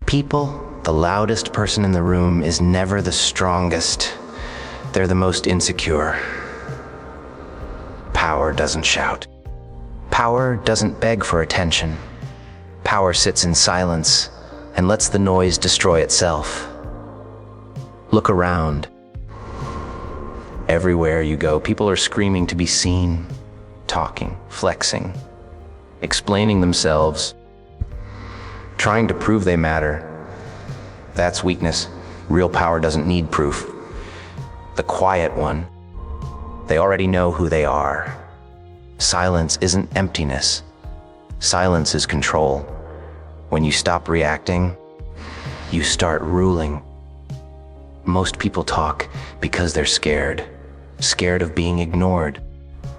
The loudest person in the room is never the strongest. They're the most insecure. Power doesn't shout. Power doesn't beg for attention. Power sits in silence and lets the noise destroy itself. Look around. Everywhere you go, people are screaming to be seen, talking, flexing, explaining themselves, trying to prove they matter. That's weakness. Real power doesn't need proof. The quiet one, they already know who they are. Silence isn't emptiness. Silence is control. When you stop reacting, you start ruling. Most people talk because they're scared. Scared of being ignored.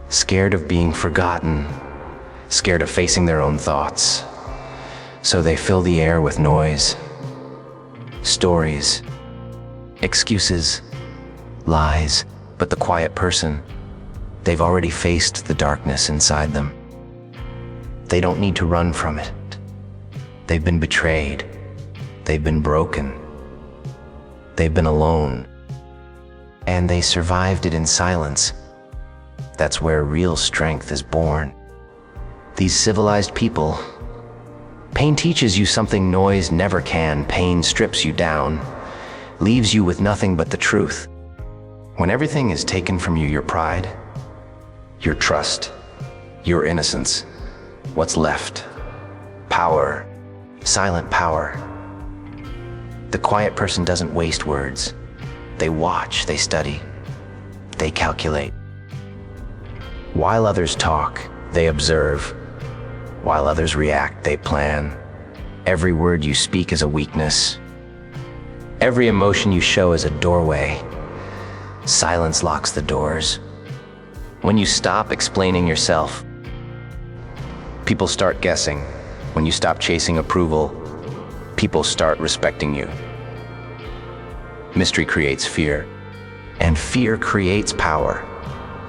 Scared of being forgotten. Scared of facing their own thoughts. So they fill the air with noise, stories, excuses, lies. But the quiet person, they've already faced the darkness inside them. They don't need to run from it. They've been betrayed. They've been broken. They've been alone. And they survived it in silence. That's where real strength is born. These civilized people, pain teaches you something noise never can. Pain strips you down, leaves you with nothing but the truth. When everything is taken from you, your pride, your trust, your innocence, what's left? Power, silent power. The quiet person doesn't waste words. They watch, they study, they calculate. While others talk, they observe. While others react, they plan. Every word you speak is a weakness. Every emotion you show is a doorway. Silence locks the doors. When you stop explaining yourself, people start guessing. When you stop chasing approval, people start respecting you. Mystery creates fear, and fear creates power.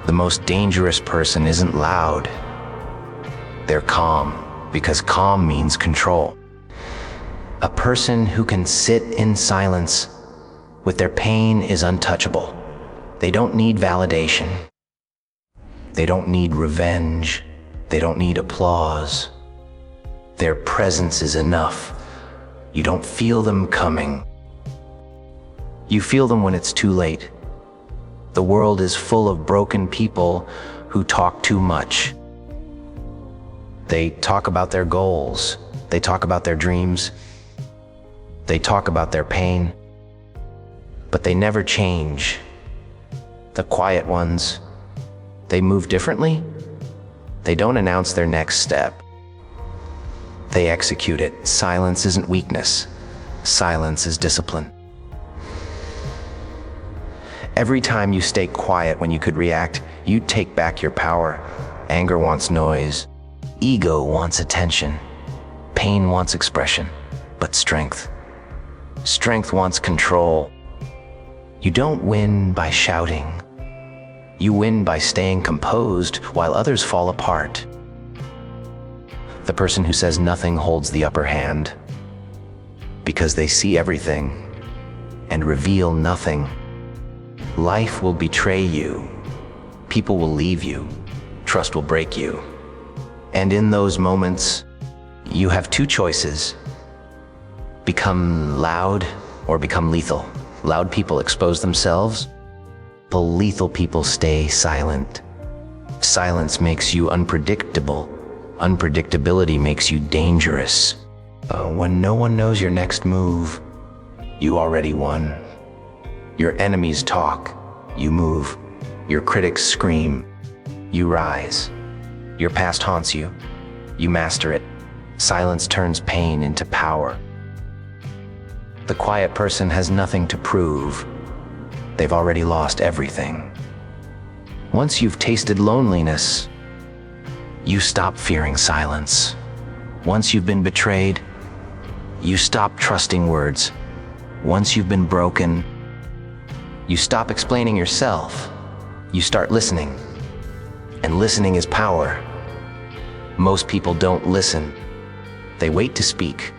The most dangerous person isn't loud. They're calm, because calm means control. A person who can sit in silence with their pain is untouchable. They don't need validation. They don't need revenge. They don't need applause. Their presence is enough. You don't feel them coming. You feel them when it's too late. The world is full of broken people who talk too much. They talk about their goals. They talk about their dreams. They talk about their pain. But they never change. The quiet ones, they move differently. They don't announce their next step. They execute it. Silence isn't weakness. Silence is discipline. Every time you stay quiet when you could react, you take back your power. Anger wants noise. Ego wants attention. Pain wants expression. But strength wants control. You don't win by shouting. You win by staying composed while others fall apart. The person who says nothing holds the upper hand because they see everything and reveal nothing. Life will betray you. People will leave you. Trust will break you. And in those moments, you have two choices. Become loud or become lethal. Loud people expose themselves. The lethal people stay silent. Silence makes you unpredictable. Unpredictability makes you dangerous. When no one knows your next move, you already won. Your enemies talk, you move. Your critics scream, you rise. Your past haunts you, you master it. Silence turns pain into power. The quiet person has nothing to prove. They've already lost everything. Once you've tasted loneliness, you stop fearing silence. Once you've been betrayed, you stop trusting words. Once you've been broken, you stop explaining yourself. You start listening. And listening is power. Most people don't listen. They wait to speak.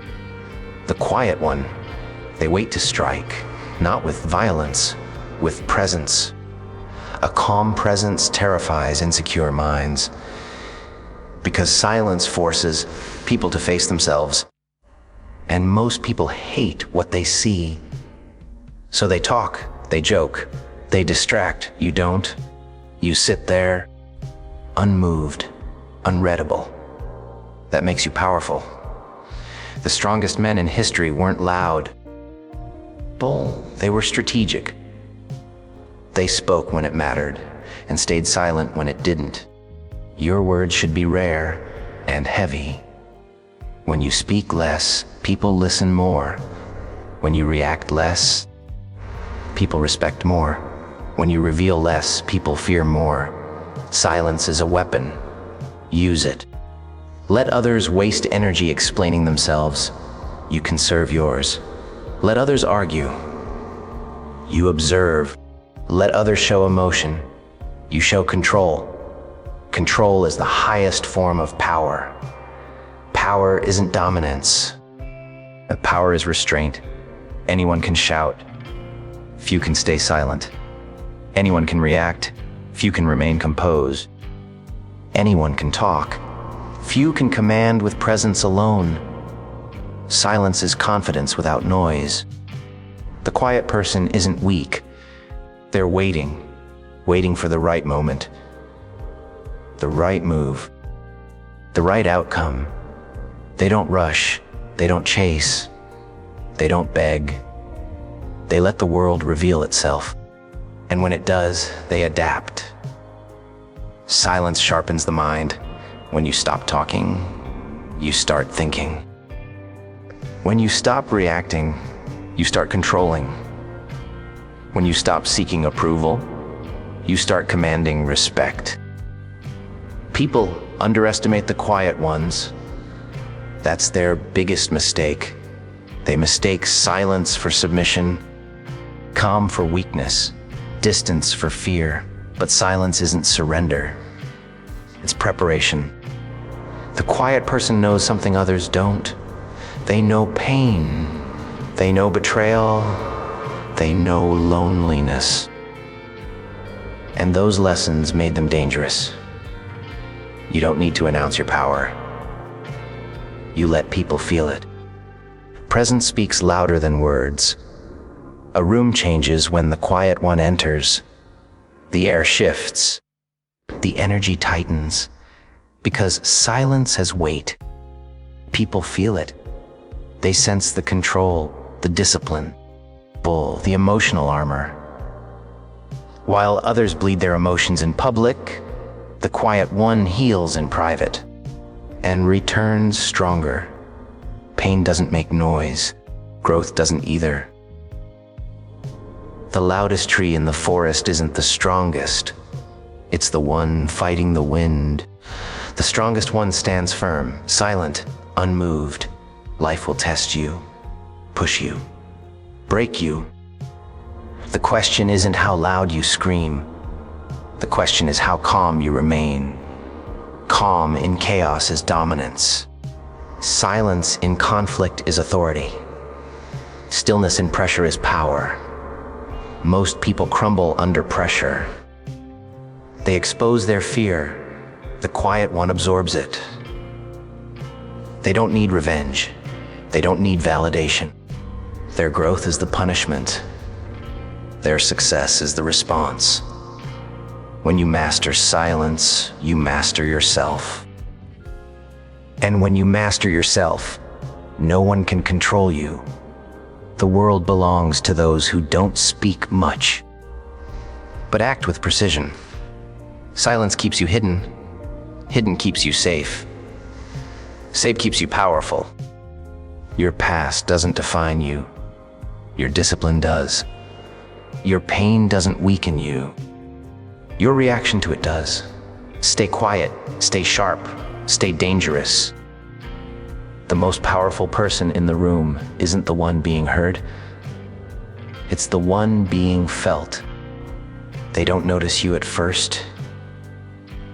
The quiet one, they wait to strike, not with violence, with presence. A calm presence terrifies insecure minds, because silence forces people to face themselves. And most people hate what they see. So they talk, they joke, they distract. You don't. You sit there, unmoved, unreadable. That makes you powerful. The strongest men in history weren't loud. They were strategic. They spoke when it mattered and stayed silent when it didn't. Your words should be rare and heavy. When you speak less, people listen more. When you react less, people respect more. When you reveal less, people fear more. Silence is a weapon. Use it. Let others waste energy explaining themselves. You conserve yours. Let others argue. You observe. Let others show emotion. You show control. Control is the highest form of power. Power isn't dominance. Power is restraint. Anyone can shout. Few can stay silent. Anyone can react. Few can remain composed. Anyone can talk. Few can command with presence alone. Silence is confidence without noise. The quiet person isn't weak. They're waiting for the right moment, the right move, the right outcome. They don't rush, they don't chase, they don't beg. They let the world reveal itself. And when it does, they adapt. Silence sharpens the mind. When you stop talking, you start thinking. When you stop reacting, you start controlling. When you stop seeking approval, you start commanding respect. People underestimate the quiet ones. That's their biggest mistake. They mistake silence for submission, calm for weakness, distance for fear. But silence isn't surrender. It's preparation. The quiet person knows something others don't. They know pain. They know betrayal. They know loneliness. And those lessons made them dangerous. You don't need to announce your power. You let people feel it. Presence speaks louder than words. A room changes when the quiet one enters. The air shifts. The energy tightens. Because silence has weight. People feel it. They sense the control, the discipline, the emotional armor. While others bleed their emotions in public, the quiet one heals in private and returns stronger. Pain doesn't make noise. Growth doesn't either. The loudest tree in the forest isn't the strongest. It's the one fighting the wind. The strongest one stands firm, silent, unmoved. Life will test you, push you, break you. The question isn't how loud you scream. The question is how calm you remain. Calm in chaos is dominance. Silence in conflict is authority. Stillness in pressure is power. Most people crumble under pressure. They expose their fear. The quiet one absorbs it. They don't need revenge. They don't need validation. Their growth is the punishment. Their success is the response. When you master silence, you master yourself. And when you master yourself, no one can control you. The world belongs to those who don't speak much, but act with precision. Silence keeps you hidden. Hidden keeps you safe. Safe keeps you powerful. Your past doesn't define you. Your discipline does. Your pain doesn't weaken you. Your reaction to it does. Stay quiet, stay sharp, stay dangerous. The most powerful person in the room isn't the one being heard. It's the one being felt. They don't notice you at first.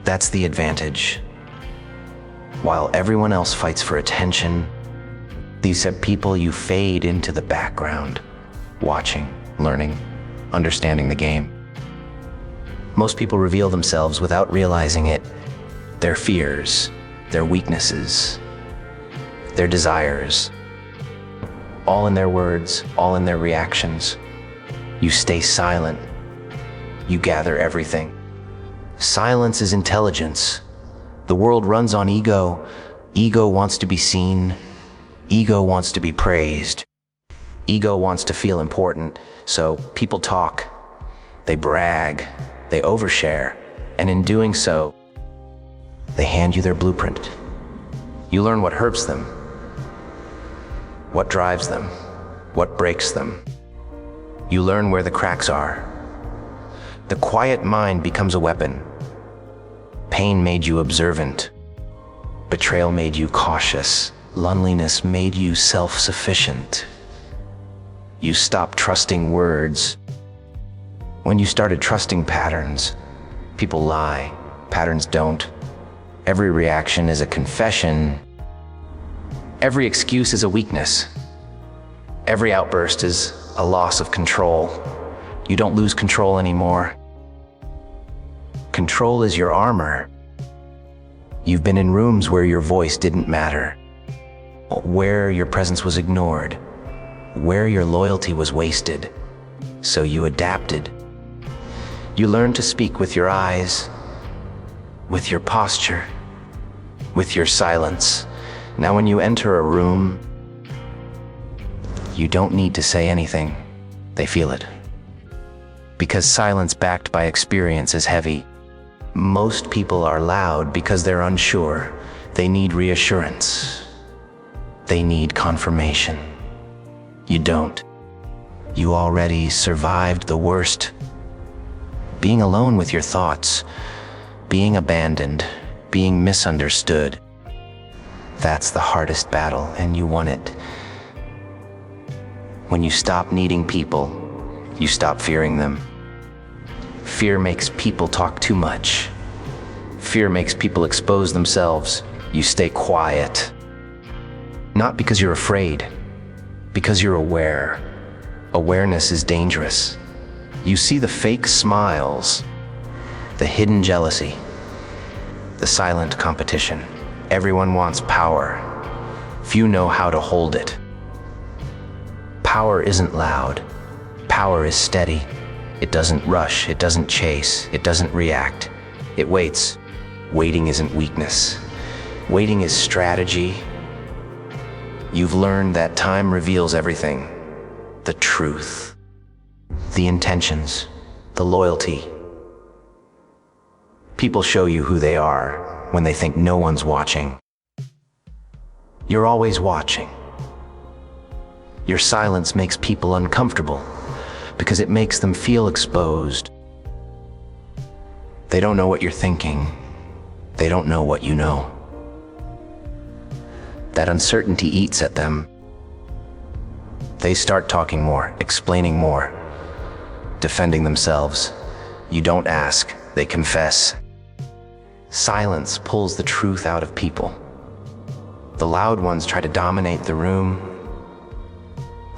That's the advantage. While everyone else fights for attention, These are people you fade into the background, watching, learning, understanding the game. Most people reveal themselves without realizing it. Their fears, their weaknesses, their desires, all in their words, all in their reactions. You stay silent. You gather everything. Silence is intelligence. The world runs on ego. Ego wants to be seen. Ego wants to be praised. Ego wants to feel important. So people talk. They brag. They overshare. And in doing so, they hand you their blueprint. You learn what hurts them, what drives them, what breaks them. You learn where the cracks are. The quiet mind becomes a weapon. Pain made you observant. Betrayal made you cautious. Loneliness made you self-sufficient. You stopped trusting words. When you started trusting patterns, people lie, patterns don't. Every reaction is a confession. Every excuse is a weakness. Every outburst is a loss of control. You don't lose control anymore. Control is your armor. You've been in rooms where your voice didn't matter, where your presence was ignored, where your loyalty was wasted. So you adapted. You learned to speak with your eyes, with your posture, with your silence. Now when you enter a room, you don't need to say anything. They feel it. Because silence backed by experience is heavy. Most people are loud because they're unsure. They need reassurance. They need confirmation. You don't. You already survived the worst. Being alone with your thoughts, being abandoned, being misunderstood. That's the hardest battle, and you won it. When you stop needing people, you stop fearing them. Fear makes people talk too much. Fear makes people expose themselves. You stay quiet. Not because you're afraid, because you're aware. Awareness is dangerous. You see the fake smiles, the hidden jealousy, the silent competition. Everyone wants power. Few know how to hold it. Power isn't loud. Power is steady. It doesn't rush, it doesn't chase, it doesn't react. It waits. Waiting isn't weakness. Waiting is strategy. You've learned that time reveals everything. The truth, the intentions, the loyalty. People show you who they are when they think no one's watching. You're always watching. Your silence makes people uncomfortable because it makes them feel exposed. They don't know what you're thinking. They don't know what you know. That uncertainty eats at them. They start talking more, explaining more, defending themselves. You don't ask, they confess. Silence pulls the truth out of people. The loud ones try to dominate the room.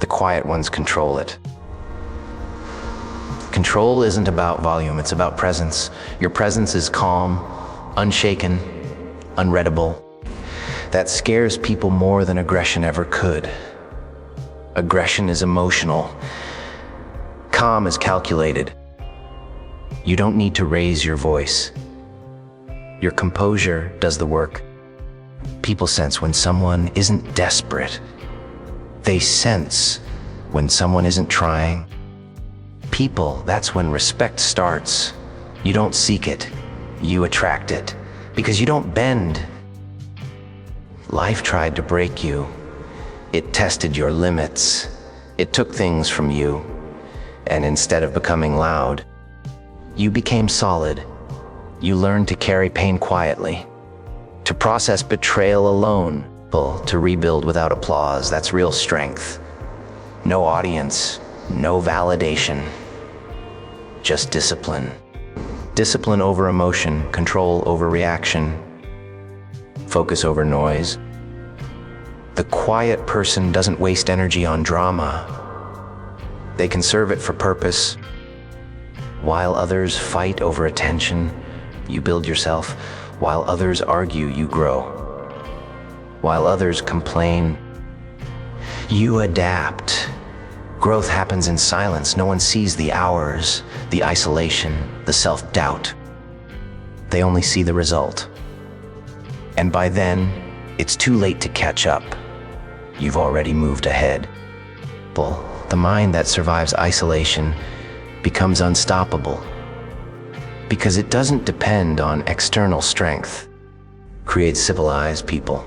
The quiet ones control it. Control isn't about volume, it's about presence. Your presence is calm, unshaken, unreadable. That scares people more than aggression ever could. Aggression is emotional. Calm is calculated. You don't need to raise your voice. Your composure does the work. People sense when someone isn't desperate. They sense when someone isn't trying. People, that's when respect starts. You don't seek it, you attract it, because you don't bend. Life tried to break you. It tested your limits. It took things from you. And instead of becoming loud, you became solid. You learned to carry pain quietly, to process betrayal alone, to rebuild without applause. That's real strength. No audience, no validation, just discipline. Discipline over emotion, control over reaction, focus over noise. The quiet person doesn't waste energy on drama. They conserve it for purpose. While others fight over attention, you build yourself. While others argue, you grow. While others complain, you adapt. Growth happens in silence. No one sees the hours, the isolation, the self-doubt. They only see the result. And by then, it's too late to catch up. You've already moved ahead. The mind that survives isolation becomes unstoppable because it doesn't depend on external strength. Create civilized people.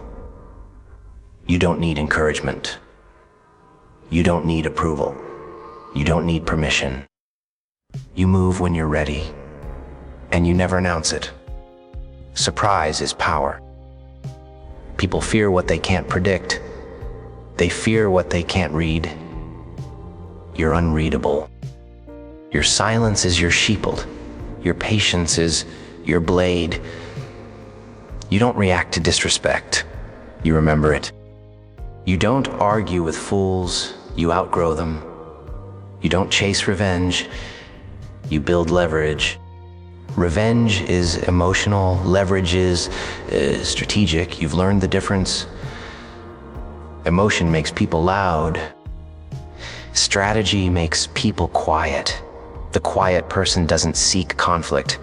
You don't need encouragement. You don't need approval. You don't need permission. You move when you're ready, and you never announce it. Surprise is power. People fear what they can't predict. They fear what they can't read. You're unreadable. Your silence is your sheepfold. Your patience is your blade. You don't react to disrespect. You remember it. You don't argue with fools. You outgrow them. You don't chase revenge. You build leverage. Revenge is emotional. Leverage is strategic. You've learned the difference. Emotion makes people loud. Strategy makes people quiet. The quiet person doesn't seek conflict.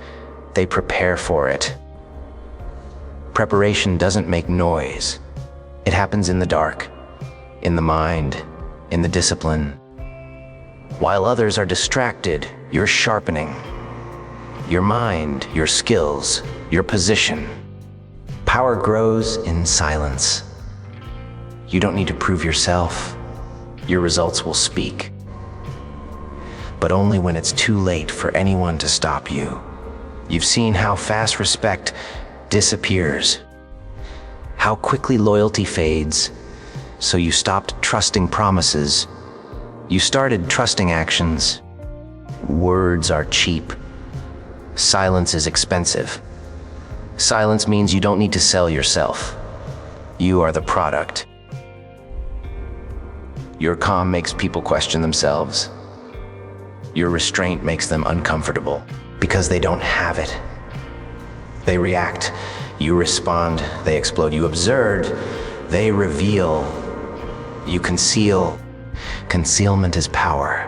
They prepare for it. Preparation doesn't make noise. It happens in the dark, in the mind, in the discipline. While others are distracted, you're sharpening your mind, your skills, your position. Power grows in silence. You don't need to prove yourself. Your results will speak. But only when it's too late for anyone to stop you. You've seen how fast respect disappears, how quickly loyalty fades, so you stopped trusting promises. You started trusting actions. Words are cheap. Silence is expensive. Silence means you don't need to sell yourself. You are the product. Your calm makes people question themselves. Your restraint makes them uncomfortable because they don't have it. They react, you respond, they explode. You observe, they reveal, you conceal. Concealment is power.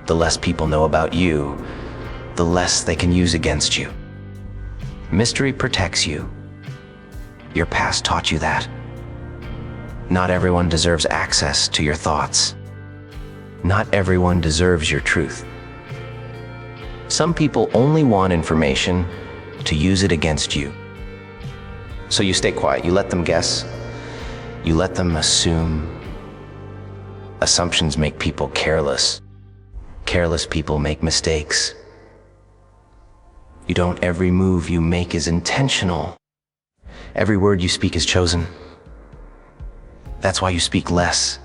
The less people know about you, the less they can use against you. Mystery protects you. Your past taught you that. Not everyone deserves access to your thoughts. Not everyone deserves your truth. Some people only want information to use it against you. So you stay quiet. You let them guess. You let them assume. Assumptions make people careless. Careless people make mistakes. Every move you make is intentional. Every word you speak is chosen. That's why you speak less.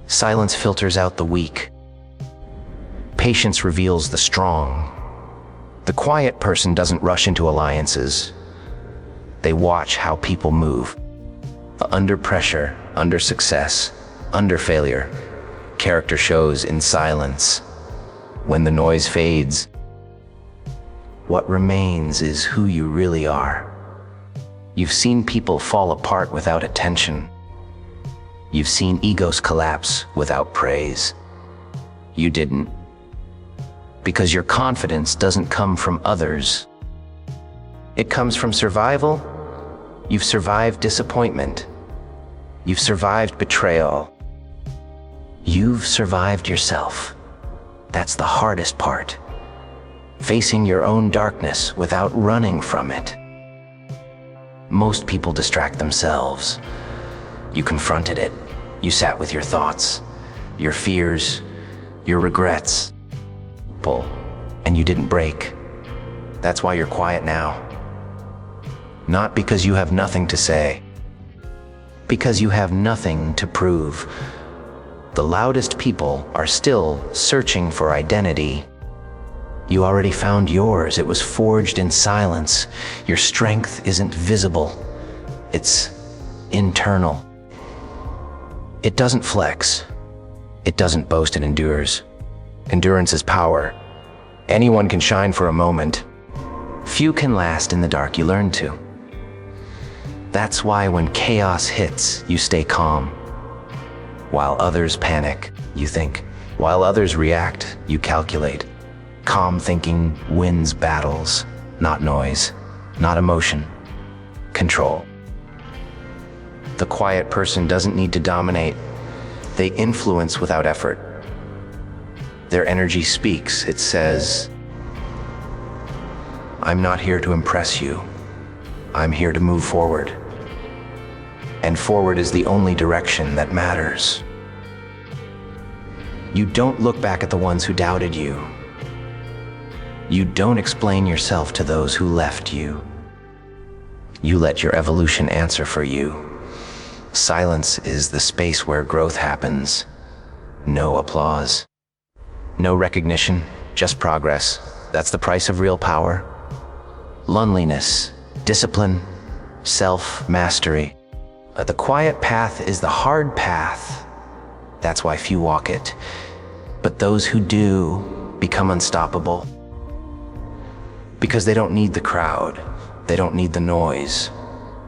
Silence filters out the weak. Patience reveals the strong. The quiet person doesn't rush into alliances. They watch how people move. Under pressure, under success, under failure, character shows in silence. When the noise fades, what remains is who you really are. You've seen people fall apart without attention. You've seen egos collapse without praise. You didn't. Because your confidence doesn't come from others. It comes from survival. You've survived disappointment. You've survived betrayal. You've survived yourself. That's the hardest part. Facing your own darkness without running from it. Most people distract themselves. You confronted it. You sat with your thoughts, your fears, your regrets. And you didn't break. That's why you're quiet now. Not because you have nothing to say. Because you have nothing to prove. The loudest people are still searching for identity. You already found yours. It was forged in silence. Your strength isn't visible. It's internal. It doesn't flex. It doesn't boast, it endures. Endurance is power. Anyone can shine for a moment. Few can last in the dark, you learn to. That's why when chaos hits, you stay calm. While others panic, you think. While others react, you calculate. Calm thinking wins battles, not noise, not emotion, control. The quiet person doesn't need to dominate. They influence without effort. Their energy speaks. It says, I'm not here to impress you. I'm here to move forward. And forward is the only direction that matters. You don't look back at the ones who doubted you. You don't explain yourself to those who left you. You let your evolution answer for you. Silence is the space where growth happens. No applause. No recognition, just progress. That's the price of real power. Loneliness, discipline, self-mastery. The quiet path is the hard path. That's why few walk it. But those who do become unstoppable. Because they don't need the crowd. They don't need the noise.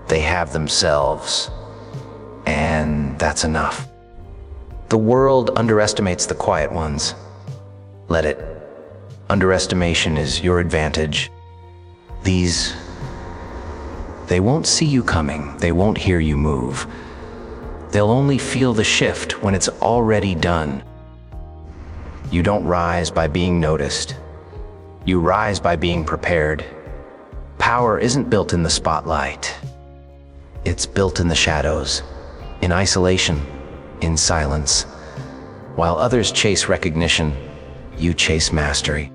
They have themselves. And that's enough. The world underestimates the quiet ones. Let it. Underestimation is your advantage. They won't see you coming. They won't hear you move. They'll only feel the shift when it's already done. You don't rise by being noticed. You rise by being prepared. Power isn't built in the spotlight. It's built in the shadows, in isolation, in silence. While others chase recognition, you chase mastery.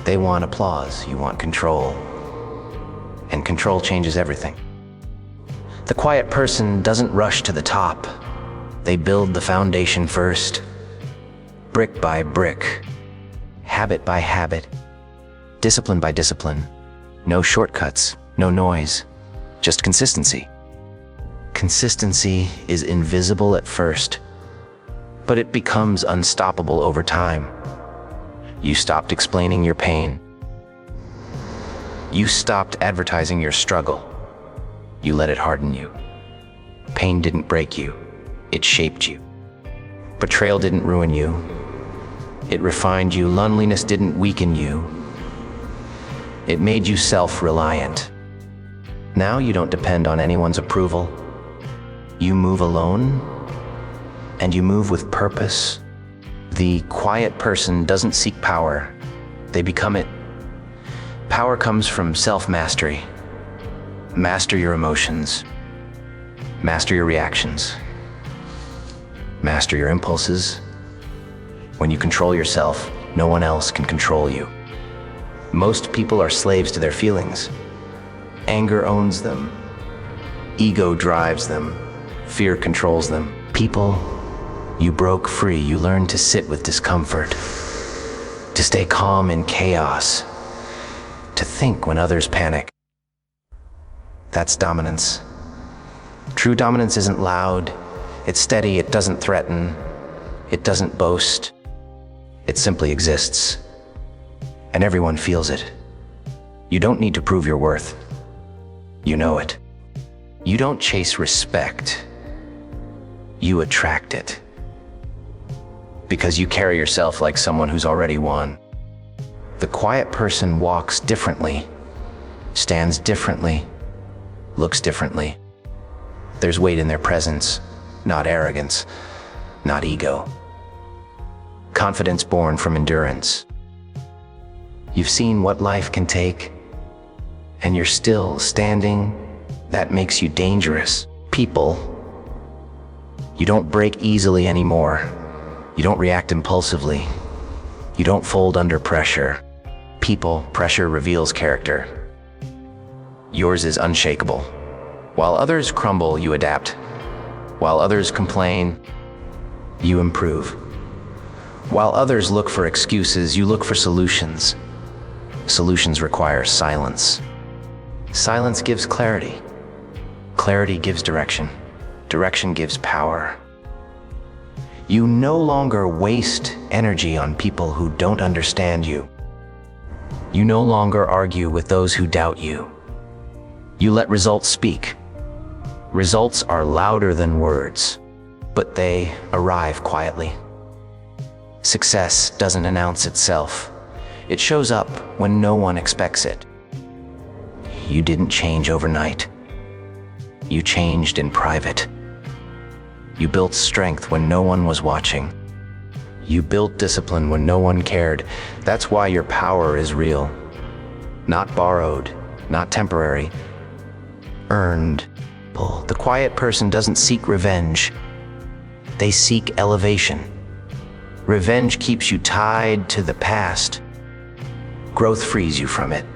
They want applause, you want control. And control changes everything. The quiet person doesn't rush to the top. They build the foundation first, brick by brick, habit by habit, discipline by discipline. No shortcuts, no noise, just consistency. Consistency is invisible at first, but it becomes unstoppable over time. You stopped explaining your pain. You stopped advertising your struggle. You let it harden you. Pain didn't break you, it shaped you. Betrayal didn't ruin you, it refined you. Loneliness didn't weaken you, it made you self-reliant. Now you don't depend on anyone's approval. You move alone, and you move with purpose. The quiet person doesn't seek power, they become it. Power comes from self-mastery. Master your emotions. Master your reactions. Master your impulses. When you control yourself, no one else can control you. Most people are slaves to their feelings. Anger owns them. Ego drives them. Fear controls them. People, you broke free. You learned to sit with discomfort, to stay calm in chaos, to think when others panic. That's dominance. True dominance isn't loud. It's steady. It doesn't threaten. It doesn't boast. It simply exists. And everyone feels it. You don't need to prove your worth. You know it. You don't chase respect. You attract it. Because you carry yourself like someone who's already won. The quiet person walks differently, stands differently, looks differently. There's weight in their presence, not arrogance, not ego. Confidence born from endurance. You've seen what life can take, and you're still standing. That makes you dangerous. People, you don't break easily anymore. You don't react impulsively. You don't fold under pressure. People, pressure reveals character. Yours is unshakable. While others crumble, you adapt. While others complain, you improve. While others look for excuses, you look for solutions. Solutions require silence. Silence gives clarity. Clarity gives direction. Direction gives power. You no longer waste energy on people who don't understand you. You no longer argue with those who doubt you. You let results speak. Results are louder than words, but they arrive quietly. Success doesn't announce itself. It shows up when no one expects it. You didn't change overnight. You changed in private. You built strength when no one was watching. You built discipline when no one cared. That's why your power is real. Not borrowed, not temporary. Earned. The quiet person doesn't seek revenge. They seek elevation. Revenge keeps you tied to the past. Growth frees you from it.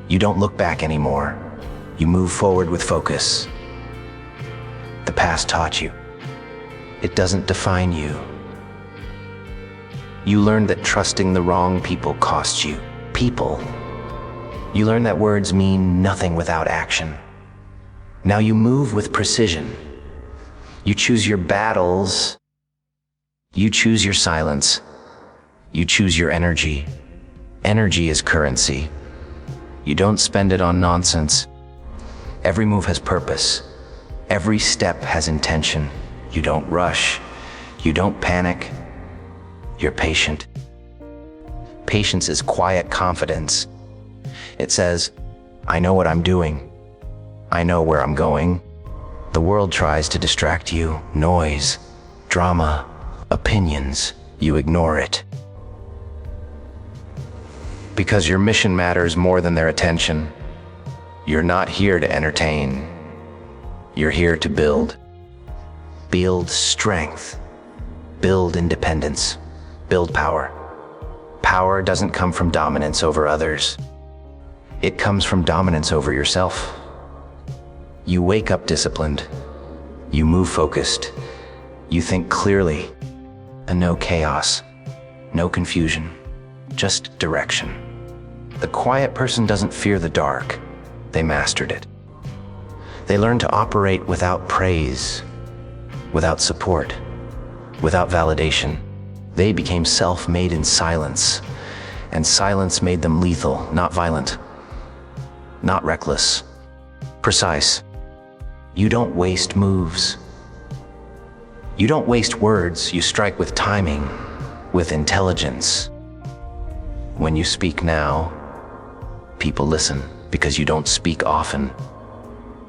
You don't look back anymore. You move forward with focus. The past taught you. It doesn't define you. You learned that trusting the wrong people costs you. People. You learned that words mean nothing without action. Now you move with precision. You choose your battles. You choose your silence. You choose your energy. Energy is currency. You don't spend it on nonsense. Every move has purpose. Every step has intention. You don't rush. You don't panic. You're patient. Patience is quiet confidence. It says, I know what I'm doing. I know where I'm going. The world tries to distract you. Noise, drama, opinions. You ignore it. Because your mission matters more than their attention. You're not here to entertain. You're here to build. Build strength. Build independence. Build power. Power doesn't come from dominance over others. It comes from dominance over yourself. You wake up disciplined. You move focused. You think clearly. And no chaos. No confusion. Just direction. The quiet person doesn't fear the dark. They mastered it. They learned to operate without praise, without support, without validation. They became self-made in silence, and silence made them lethal, not violent, not reckless, precise. You don't waste moves. You don't waste words. You strike with timing, with intelligence. When you speak now, people listen because you don't speak often.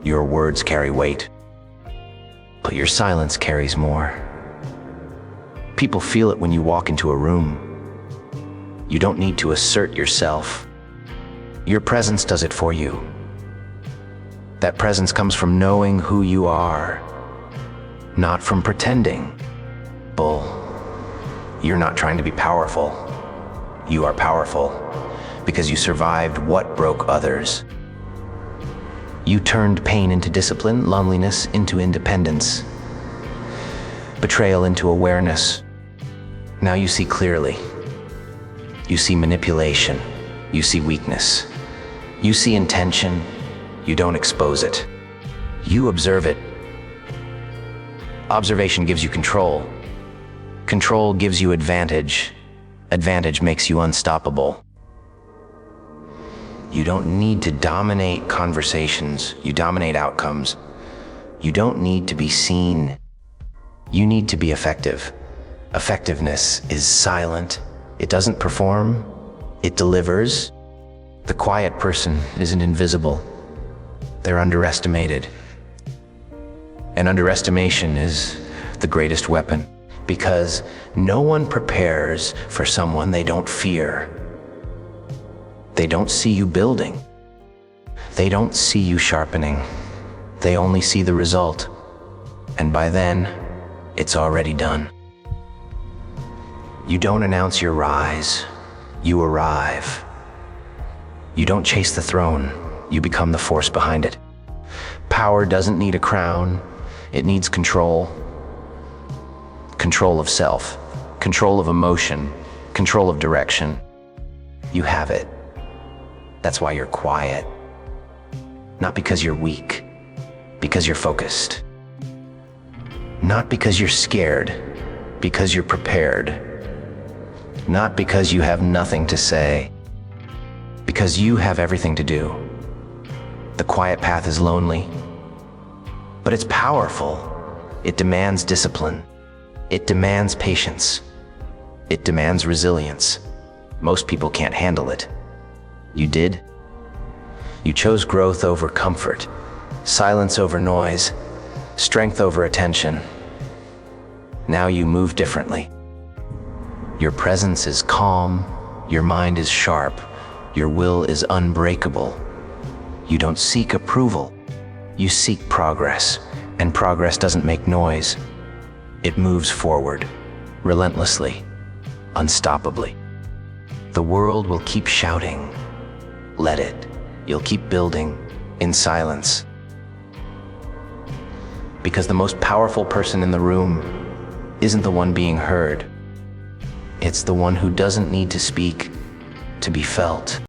Your words carry weight, but your silence carries more. People feel it when you walk into a room. You don't need to assert yourself. Your presence does it for you. That presence comes from knowing who you are, not from pretending. Bull, you're not trying to be powerful. You are powerful because you survived what broke others. You turned pain into discipline, loneliness into independence, betrayal into awareness. Now you see clearly. You see manipulation. You see weakness. You see intention. You don't expose it. You observe it. Observation gives you control. Control gives you advantage. Advantage makes you unstoppable. You don't need to dominate conversations. You dominate outcomes. You don't need to be seen. You need to be effective. Effectiveness is silent. It doesn't perform. It delivers. The quiet person isn't invisible. They're underestimated. And underestimation is the greatest weapon, because no one prepares for someone they don't fear. They don't see you building. They don't see you sharpening. They only see the result. And by then, it's already done. You don't announce your rise. You arrive. You don't chase the throne. You become the force behind it. Power doesn't need a crown. It needs control. Control of self. Control of emotion. Control of direction. You have it. That's why you're quiet. Not because you're weak, Because you're focused. Not because you're scared, because you're prepared. Not because you have nothing to say, because you have everything to do. The quiet path is lonely, but it's powerful. It demands discipline. It demands patience. It demands resilience. Most people can't handle it. You did. You chose growth over comfort, silence over noise, strength over attention. Now you move differently. Your presence is calm, your mind is sharp, your will is unbreakable. You don't seek approval, you seek progress, and progress doesn't make noise. It moves forward, relentlessly, unstoppably. The world will keep shouting. Let it. You'll keep building in silence. Because the most powerful person in the room isn't the one being heard. It's the one who doesn't need to speak to be felt.